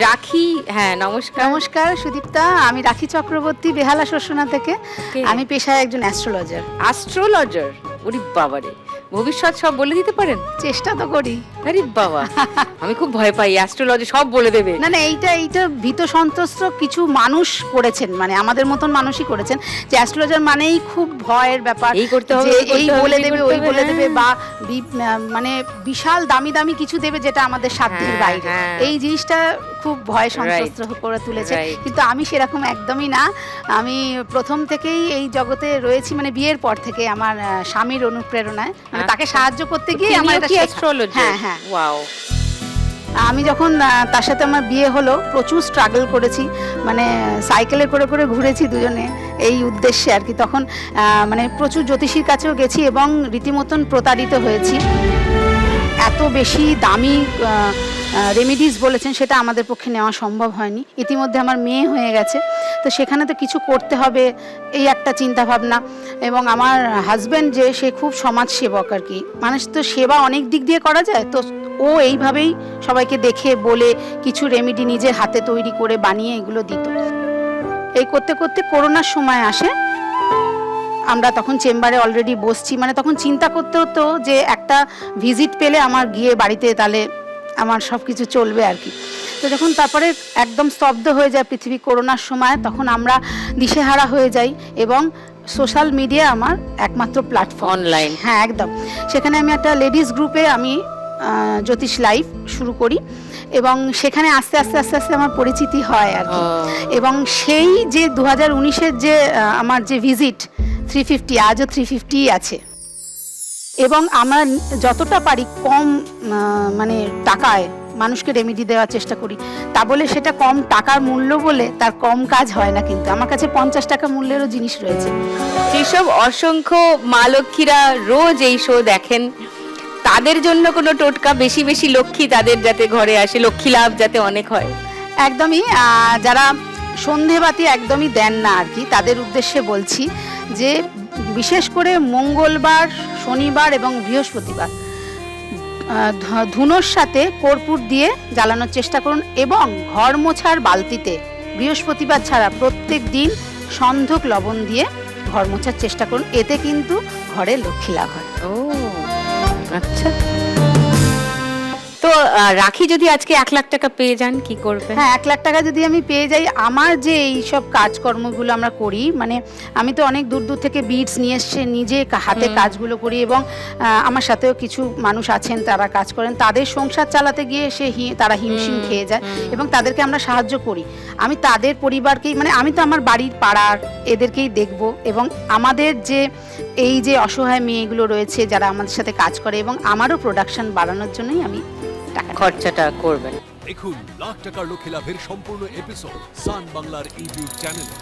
রাখি, হ্যাঁ নমস্কার। নমস্কার সুদীপ্তা, আমি রাখি চক্রবর্তী, বেহালা শস্যনা থেকে। আমি পেশায় একজন অ্যাস্ট্রোলজার। অ্যাস্ট্রোলজার? ওরে বাবারে, ভবিষ্যৎ সব বলে দিতে পারেন? চেষ্টা তো করি। আরে বাবা, আমি খুব ভয় পাই অ্যাস্ট্রোলজি সব বলে দেবে। না না, এইটা ভীত সন্ত্রস্ত কিছু মানুষ করেছেন, মানে আমাদের মতন মানুষই করেছেন, যে অ্যাস্ট্রোলজার মানেই খুব ভয়ের ব্যাপার, এই করতে হবে, এই বলে দেবে, ওই বলে দেবে, বা মানে বিশাল দামি দামি কিছু দেবে যেটা আমাদের সাধ্যের বাইরে। এই জিনিসটা খুব ভয় সন্ত্রস্ত করে তুলেছে, কিন্তু আমি সেরকম একদমই না। আমি প্রথম থেকেই এই জগতে রয়েছি, মানে বিয়ের পর থেকে আমার স্বামীর অনুপ্রেরণায়, মানে তাকে সাহায্য করতে গিয়ে আমার এটা অ্যাস্ট্রোলজি। হ্যাঁ হ্যাঁ, ওয়াও। আমি যখন তার সাথে আমার বিয়ে হলো, প্রচুর স্ট্রাগল করেছি, মানে সাইকেলে করে করে ঘুরেছি দুজনে এই উদ্দেশ্যে আর কি। তখন মানে প্রচুর জ্যোতিষীর কাছেও গেছি এবং রীতিমতন প্রতারিত হয়েছি। এত বেশি দামি রেমিডিস বলেছেন, সেটা আমাদের পক্ষে নেওয়া সম্ভব হয়নি। ইতিমধ্যে আমার মেয়ে হয়ে গেছে, তো সেখানে তো কিছু করতে হবে, এই একটা চিন্তা ভাবনা। এবং আমার হাজব্যান্ড যে, সে খুব সমাজসেবক আর কি, মানুষ তো সেবা অনেক দিক দিয়ে করা যায়, তো ও এইভাবেই সবাইকে দেখে বলে কিছু রেমিডি নিজের হাতে তৈরি করে বানিয়ে এগুলো দিত। এই করতে করতে করোনার সময় আসে, আমরা তখন চেম্বারে অলরেডি বসছি, মানে তখন চিন্তা করতে হতো যে একটা ভিজিট পেলে আমার গিয়ে বাড়িতে তাহলে আমার সব কিছু চলবে আর কি। তো যখন তারপরে একদম স্তব্ধ হয়ে যায় পৃথিবী করোনার সময়, তখন আমরা দিশেহারা হয়ে যাই এবং সোশ্যাল মিডিয়া আমার একমাত্র প্ল্যাটফর্ম, অনলাইন। হ্যাঁ একদম। সেখানে আমি একটা লেডিস গ্রুপে আমি জ্যোতিষ লাইভ শুরু করি এবং সেখানে আস্তে আস্তে আস্তে আস্তে আমার পরিচিতি হয় আর কি। এবং সেই যে 2019-এর যে আমার যে ভিজিট 350, আজও 350 আছে। এবং আমরা যতটা পারি কম মানে টাকায় মানুষকে রেমিডি দেওয়ার চেষ্টা করি। তা বলে সেটা কম টাকার মূল্য বলে তার কম কাজ হয় না, কিন্তু আমার কাছে 50 টাকা মূল্যেরও জিনিস রয়েছে। যেসব অসংখ্য মা লক্ষ্মীরা রোজ এই শো দেখেন, তাদের জন্য কোনো টোটকা, বেশি বেশি লক্ষ্মী তাদের যাতে ঘরে আসে, লক্ষ্মী লাভ যাতে অনেক হয়? একদমই, যারা সন্ধেবাতি একদমই দেন না আর কি, তাদের উদ্দেশ্যে বলছি যে বিশেষ করে মঙ্গলবার, শনিবার এবং বৃহস্পতিবার ধুনোর সাথে কর্পূর দিয়ে জ্বালানোর চেষ্টা করুন। এবং ঘর মোছার বালতিতে বৃহস্পতিবার ছাড়া প্রত্যেক দিন সন্ধক লবণ দিয়ে ঘর মোছার চেষ্টা করুন, এতে কিন্তু ঘরে লক্ষ্মী লাভ হয়। ও আচ্ছা। তো রাখি যদি আজকে 1 লাখ টাকা পেয়ে যান, কি করবেন? হ্যাঁ, 1 লাখ টাকা যদি আমি পেয়ে যাই, আমার যে এই সব কাজকর্মগুলো আমরা করি, মানে আমি তো অনেক দূর দূর থেকে বিটস নিয়ে এসে নিজে হাতে কাজগুলো করি এবং আমার সাথেও কিছু মানুষ আছেন তারা কাজ করেন, তাদের সংসার চালাতে গিয়ে তারা হিমশিম খেয়ে যায় এবং তাদেরকে আমরা সাহায্য করি। আমি তাদের পরিবারকেই, মানে আমি তো আমার বাড়ির পাড়ার এদেরকেই দেখব এবং আমাদের যে এই যে অসহায় মেয়েগুলো রয়েছে যারা আমাদের সাথে কাজ করে, এবং আমারও প্রোডাকশন বাড়ানোর জন্যই আমি খরচাটা করবেন। দেখুন লাখ টাকার লক্ষ্মী লাভের সম্পূর্ণ এপিসোড সান বাংলার ইউটিউব চ্যানেলে।